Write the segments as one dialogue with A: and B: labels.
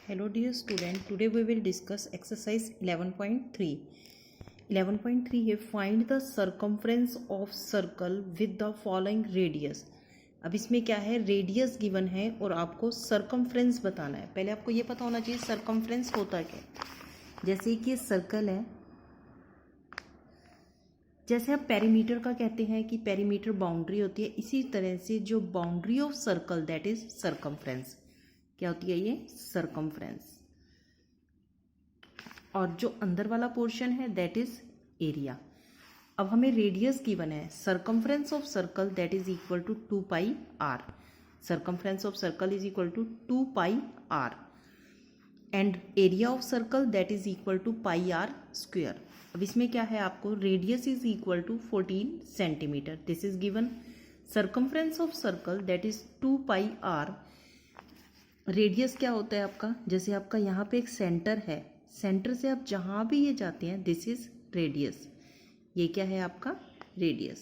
A: Hello dear student, today we will discuss exercise 11.3. 11.3 है find the circumference of circle with the following radius. अब इसमें क्या है, radius given है और आपको सर्कमफ्रेंस बताना है. पहले आपको ये पता होना चाहिए सर्कमफ्रेंस होता क्या. जैसे कि ये सर्कल है, जैसे आप पेरीमीटर का कहते हैं कि पेरीमीटर बाउंड्री होती है, इसी तरह से जो boundary of circle that is circumference. क्या होती है ये? सर्कमफ्रेंस. और जो अंदर वाला पोर्शन है दैट इज एरिया. अब हमें रेडियस गिवन है. Circumference of circle that is equal to 2 pi r. Circumference of circle is equal to 2 pi r and area of circle that is equal to pi are square. अब इसमें क्या है, आपको radius is equal to 14 centimetre. This is given. Circumference of circle that is 2 pi r. Radius क्या होता है आपका, जैसे आपका यहाँ पे एक सेंटर है, सेंटर से आप जहाँ भी ये जाते हैं दिस इज रेडियस. ये क्या है आपका? Radius.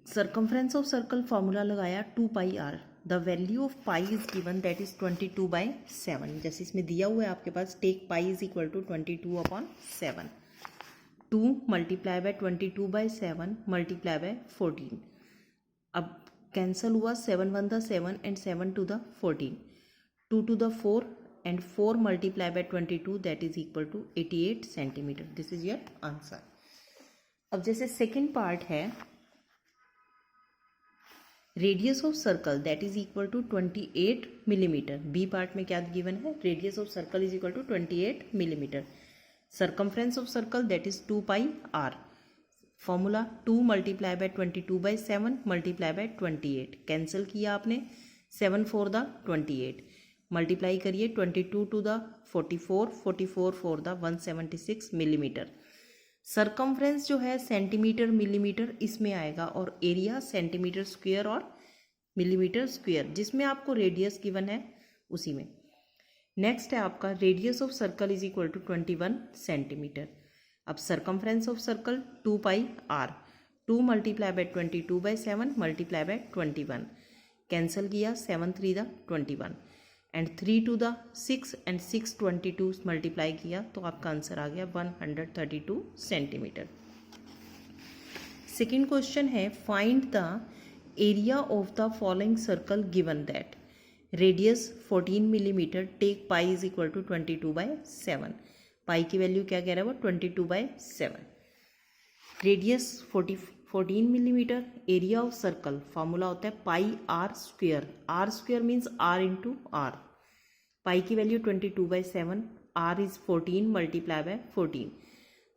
A: Circumference of circle formula लगाया 2 pi R. The value of pi is given that is 22/7. जैसे इसमें दिया हुआ है आपके पास, take pi is equal to 22/7. 2 multiply by 22/7 multiply by 14. अब कैंसल हुआ, 7 1 the 7 and 7 2 the 14. 2 to the 4 and 4 multiplied by 22 that is equal to 88 centimetre. This is your answer. अब जैसे सेकेंड पार्ट है, radius of circle that is equal to 28 millimetre. B part में क्या given है, radius of circle is equal to 28 millimetre. Circumference of circle that is 2 pi r. Formula 2 multiply by 22/7 multiply by 28. Cancel किया आपने, 7 4 the 28. Multiply करिए 22 two the 44, 44 4 the 176 millimetre. Circumference जो है centimetre millimetre इसमें आएगा और एरिया सेंटीमीटर स्क्वायर और millimetre square, जिसमें आपको रेडियस गिवन है उसी में. नेक्स्ट है आपका radius of circle is equal to 21 centimetre. अब circumference of circle 2 pi are. 2 multiply by 22/7 multiply by 21. Cancel किया, 7 3 the 21 and 3 to the 6 and 6 22 multiply किया तो आपका आंसर आ गया 132 सेंटीमीटर. सेकेंड क्वेश्चन है, find the area of the following circle given that radius 14 millimetre, take pi is equal to 22/7. पाई की value क्या कह रहा है वो 22/7. Radius 14 millimetre, area of circle formula होता है pi are square. R square means R into R. Pi की value 22/7, R is 14 multiply by 14.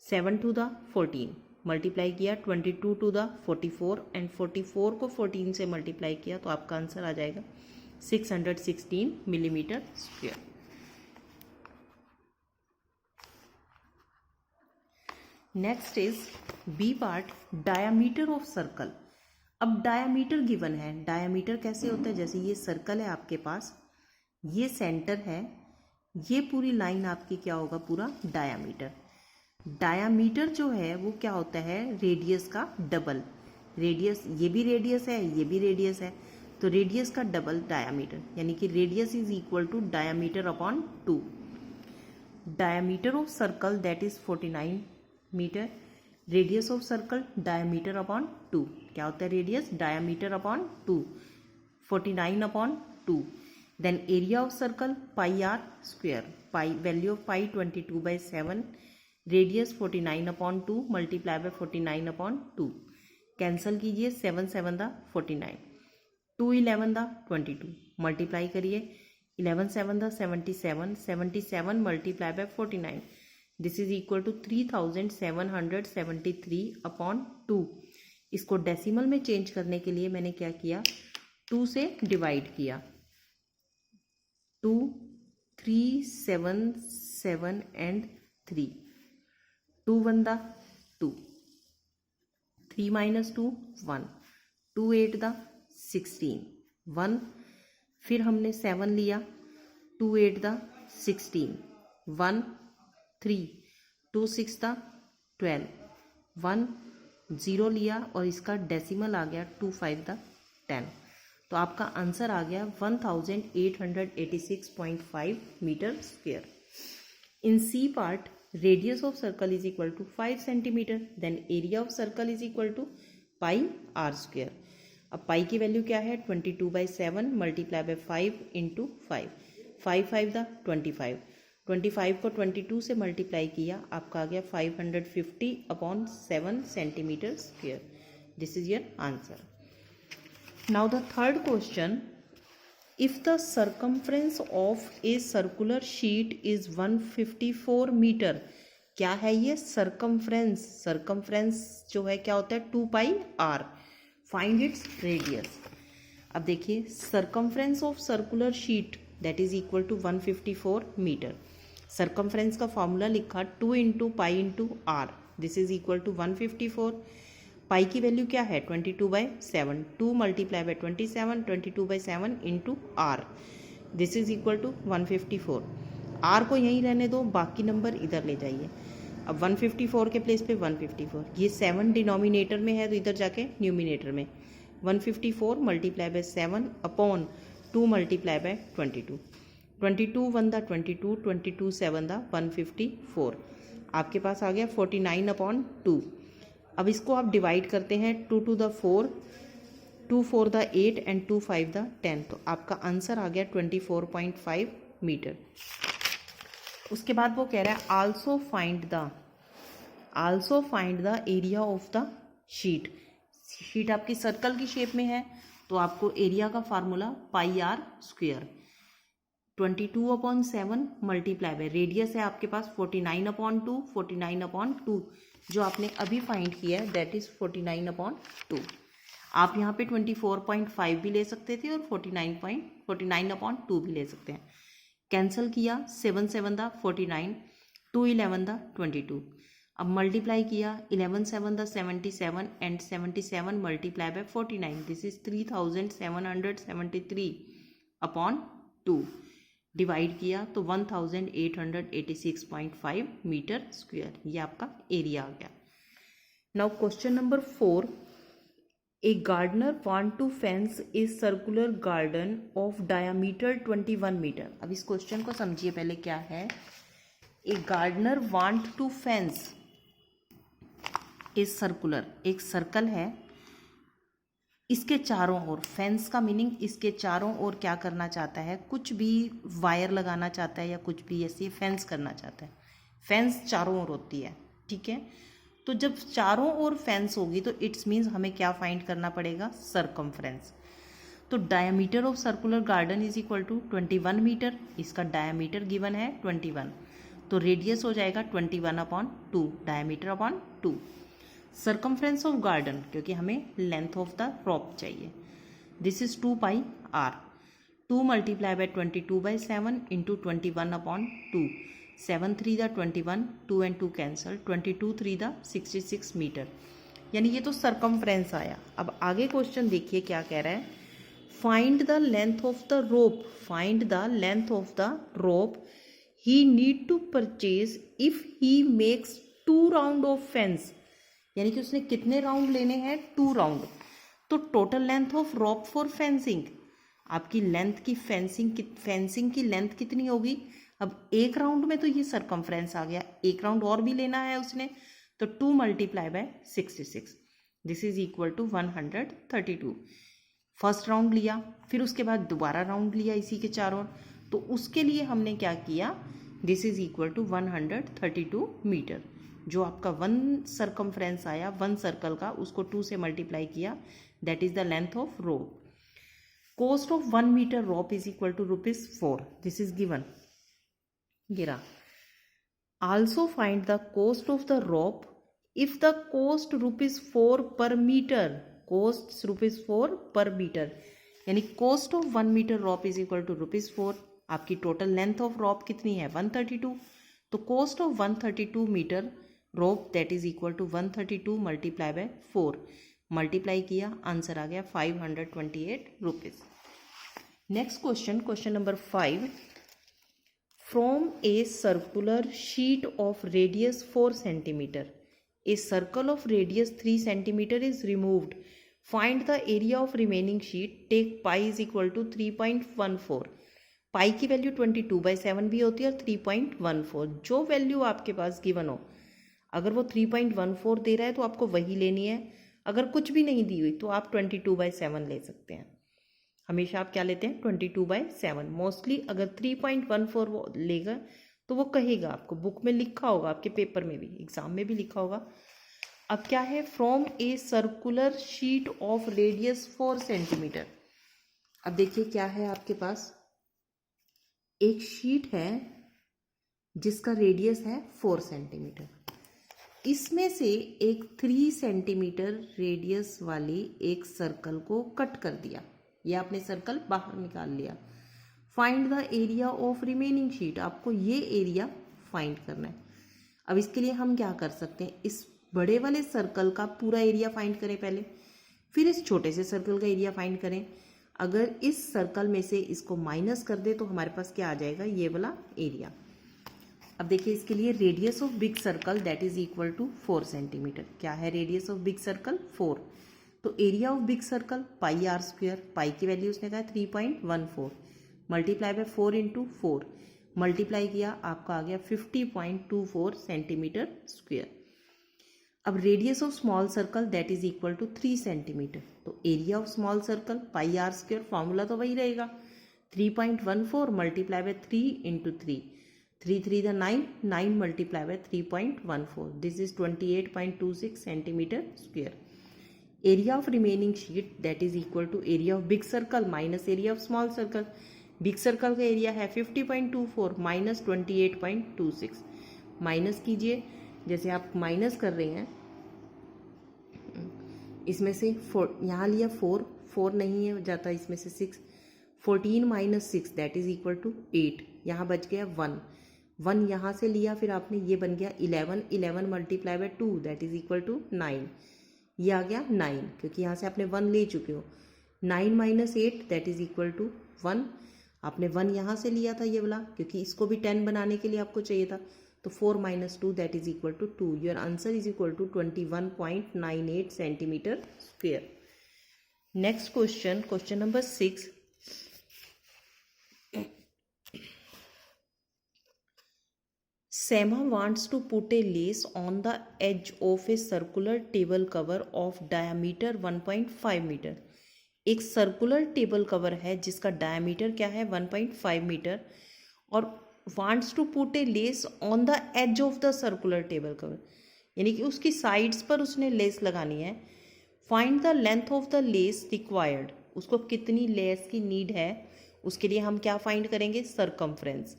A: 7 to the 14 multiply किया, 22 to the 44 एंड 44 को 14 से मल्टीप्लाई किया तो आपका आंसर आ जाएगा 616 millimetre square. Next is B part, diameter of circle. अब डायामीटर गिवन है. डायामीटर कैसे होता है, जैसे ये सर्कल है आपके पास, ये सेंटर है, ये पूरी लाइन आपकी क्या होगा, पूरा डायामीटर. डायामीटर जो है वो क्या होता है, रेडियस का डबल. रेडियस, ये भी रेडियस है, ये भी रेडियस है, तो रेडियस का डबल डायामीटर, यानी कि radius is equal to diameter upon 2. Diameter of circle that is 49 metre. Radius of circle diameter upon 2. क्या होता है radius? Diameter upon 2. 49 upon 2. Then area of circle pi are square. Pi value of pi 22/7. Radius 49 upon 2 multiply by 49 upon 2. Cancel कीजिए, 7 7 the 49, 2 11 the 22 multiply करिए, 11 7 the 77, 77 multiply by 49. This is equal to 3773 upon 2. इसको decimal में change करने के लिए मैंने क्या किया, 2 से डिवाइड किया. 2 3 7 7 एंड 3. 2 1 the 2, 3 minus 2 1, 2 8 the 16 1. फिर हमने 7 लिया, 2 8 द 16 1 3, 2 6 द 12 1 0 लिया और इसका डेसिमल आ गया 2 5 द 10. तो आपका आंसर आ गया 1886.5 metre square. In C part, radius of circle is equal to 5 centimeter. Then area of circle is equal to pi r square. अब पाई की वैल्यू क्या है 22/7 मल्टीप्लाई बाय 5 इंटू 5. 5 द 25. 25 को 22 से मल्टीप्लाई किया, आपका आ गया 550/7 centimetre square. This is your answer. Now the third question. If the circumference of a circular sheet is 154 metre, क्या है ये circumference? circumference जो है क्या होता है 2 पाई r. Find its radius. अब देखिए circumference of circular sheet that is equal to 154 metre. circumference का फॉर्मूला लिखा 2 into pi into r. This is equal to 154. Pi की वैल्यू क्या है 22/7. 2 multiply by 27, 22/7 into r. This is equal to 154. R को यहीं रहने दो, बाकी नंबर इधर ले जाइए. अब 154 के प्लेस पे 154. ये 7 डिनोमिनेटर में है तो इधर जाके न्यूमिनेटर में 154 multiply by 7 upon 2 multiply bye 22. 22 1 the 22, 22 7 the 154. आपके पास आ गया 49/2. अब इसको आप डिवाइड करते हैं 2 to the 4, 2 4 the 8 and 2 5 the 10. तो आपका आंसर आ गया 24.5 मीटर. उसके बाद वो कह रहा है also find the area of the sheet. Sheet आपकी सर्कल की शेप में है तो आपको एरिया का formula pi r square. 22/7 multiply by radius है आपके पास 49/2. 49/2 जो आपने अभी फाइंड किया है दैट इज 49/2. आप यहाँ पे 24.5 भी ले सकते थे और 49/2 भी ले सकते हैं. कैंसिल किया 7 7 द 49, 2 11 द 22. अब मल्टीप्लाई किया 11 7 the 77 and 77 multiply by 49. This is 3773/2. Divide किया तो 1886.5 मीटर स्क्वायर. ये आपका एरिया आ गया. Now question number 4. A gardener want to fence a circular garden of diameter 21 metre. अब इस क्वेश्चन को समझिए पहले क्या है. A gardener want to fence a circular, एक सर्कल है, इसके चारों ओर, फेंस का मीनिंग इसके चारों ओर क्या करना चाहता है, कुछ भी वायर लगाना चाहता है या कुछ भी ऐसे फेंस करना चाहता है. फेंस चारों ओर होती है, ठीक है. तो जब चारों ओर फेंस होगी तो इट्स मीन्स हमें क्या फाइंड करना पड़ेगा सर्कमफ्रेंस. तो diameter of circular garden is equal to 21 metre. इसका डायमीटर गिवन है 21. तो रेडियस हो जाएगा 21/2 डायमीटर/2. सर्कमफ्रेंस ऑफ गार्डन क्योंकि हमें लेंथ ऑफ द रॉप चाहिए. This is 2 pi are. 2 multiply by 22/7 into 21/2. 7 3 the 21, 2 and 2 cancel, 22 3 the 66 metre. यानी ये तो सर्कमफ्रेंस आया. अब आगे क्वेश्चन देखिए क्या कह रहा है. Find the length of the rope. Find the length of the rope he need to purchase if he makes 2 round of fence. यानी कि उसने कितने राउंड लेने हैं 2 राउंड. तो total length of rope for fencing, आपकी लेंथ की fencing की लेंथ कितनी होगी. अब एक राउंड में तो ये सर्कमफ्रेंस आ गया, एक राउंड और भी लेना है उसने तो 2 multiply by 66. This is equal to 132. First round लिया, फिर उसके बाद दोबारा राउंड लिया इसी के चारों, तो उसके लिए हमने क्या किया. This is equal to 132 metre. जो आपका 1 सर्कमफ्रेंस आया 1 सर्कल का, उसको 2 से मल्टीप्लाई किया, that is the length of rope. Cost of 1 metre rope is equal to ₹4. This is given. गिरा. Also find the cost of the rope if the cost ₹4 per metre. Cost ₹4 per metre, यानी cost of 1 metre rope is equal to ₹4. आपकी total length of रोप कितनी है 132. तो cost of 132 metre rope that is equal to 132 multiply by 4. Multiply किया, answer आ गया ₹528. Next question, question number 5. From a circular sheet of radius 4 centimeter, a circle of radius 3 centimeter is removed find the area of remaining sheet, take pi is equal to 3.14। Pi की value 22/7 भी होती है और 3.14, जो value आपके पास given हो, अगर वो 3.14 दे रहा है तो आपको वही लेनी है, अगर कुछ भी नहीं दी हुई तो आप 22/7 ले सकते हैं। हमेशा आप क्या लेते हैं? 22/7। मोस्टली अगर 3.14 वो लेगा तो वो कहेगा, आपको बुक में लिखा होगा, आपके पेपर में भी, एग्जाम में भी लिखा होगा। अब क्या है? From a circular sheet of radius 4 centimetre. अब देखिए क्या है आपके पास, एक शीट है जिसका रेडियस है 4 सेंटीमीटर, इसमें से एक 3 सेंटीमीटर रेडियस वाली एक सर्कल को कट कर दिया, या आपने सर्कल बाहर निकाल लिया। Find the area of remaining sheet, आपको ये एरिया फाइंड करना है। अब इसके लिए हम क्या कर सकते हैं, इस बड़े वाले सर्कल का पूरा एरिया फाइंड करें पहले, फिर इस छोटे से सर्कल का एरिया फाइंड करें। अगर इस सर्कल में से इसको माइनस कर दे तो हमारे पास क्या आ जाएगा? ये वाला एरिया। अब देखिए इसके लिए radius of big circle that is equal to 4 centimetre. क्या है रेडियस ऑफ बिग सर्कल? 4। तो area of big circle pi are square, pi की वैल्यू उसने कहा 3.14, मल्टीप्लाई बाय 4 इंटू 4, मल्टीप्लाई किया आपका आ गया 50.24 सेंटीमीटर स्क्वायर। अब radius of small circle that is equal to 3 centimetre. तो area of small circle pi are square, formula तो वही रहेगा, 3.14 multiply by 3 into 3, 3 3 the 9, 9 multiply by 3.14, this is 28.26 centimetre square. Area of remaining sheet that is equal to area of big circle minus area of small circle. Big circle का area है 50.24 minus 28.26, minus कीजिए, जैसे आप minus कर रहे हैं, इसमें से 4 यहाँ लिया, 4 नहीं है जाता, इसमें से 6, 14 minus 6 that is equal to 8, यहाँ बच गया 1 यहाँ से लिया, फिर आपने ये बन गया 11 multiply by 2 that is equal to 9, ये आ गया 9, क्योंकि यहाँ से आपने 1 ले चुके हो। 9 minus 8 that is equal to 1, आपने 1 यहाँ से लिया था ये वाला, क्योंकि इसको भी 10 बनाने के लिए आपको चाहिए था, तो 4 minus 2 that is equal to 2। Your answer is equal to 21.98 centimetre square. Next question, question number 6। Sema wants to put a lace on the edge of a circular table cover of diameter 1.5 मीटर। एक circular table cover है जिसका diameter क्या है? 1.5 metre, और wants to put a lace on the edge of the circular table cover, यानी कि उसकी साइड्स पर उसने लेस लगानी है। Find the length of the less required, उसको कितनी लेस की नीड है, उसके लिए हम क्या फाइंड करेंगे? Circumference.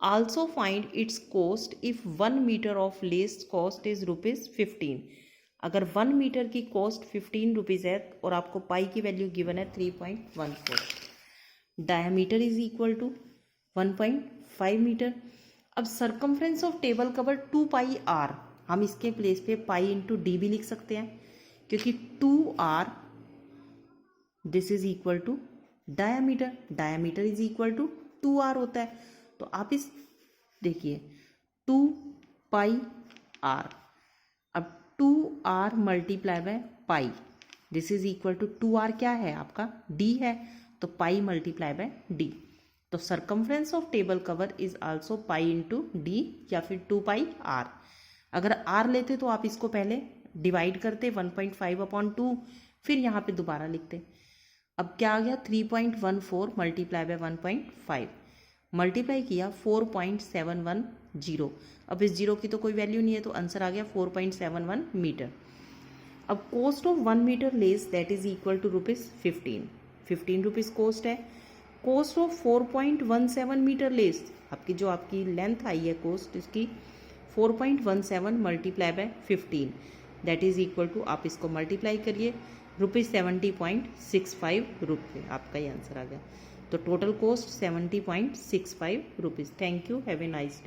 A: Also find its cost if 1 metre of lace cost is ₹15। अगर 1 मीटर की कॉस्ट 15 रुपीज़ है और आपको पाई की वैल्यू गिवन है 3.14, diameter is equal to 1.5 metre. अब circumference of table cover 2 pi R, हम इसके प्लेस पे पाई इंटू डी भी लिख सकते हैं, क्योंकि 2r this is equal to diameter, diameter is equal to 2r होता है। तो आप इस देखिए 2 पाई आर, अब 2r multiply by pi, this is equal to 2r क्या है आपका? d है, तो पाई मल्टीप्लाई बाय d। तो circumference of table cover is also pi into D या फिर 2 पाई आर। अगर r लेते तो आप इसको पहले डिवाइड करते 1.5/2, फिर यहाँ पे दोबारा लिखते। अब क्या आ गया? 3.14 मल्टीप्लाई बाय 1.5, मल्टीप्लाई किया 4.710। अब इस जीरो की तो कोई वैल्यू नहीं है, तो आंसर आ गया 4.71 मीटर। अब cost of 1 metre lace that is equal to ₹15, 15 rupees cost है। कॉस्ट ऑफ 4.17 मीटर लेस, आपकी जो आपकी लेंथ आई है कॉस्ट इसकी 4.17 multiply by 15 that is equal to, आप इसको मल्टीप्लाई करिए, ₹70.65 आपका ये आंसर आ गया। तो total cost 70.65 rupees. Thank you, have a nice day.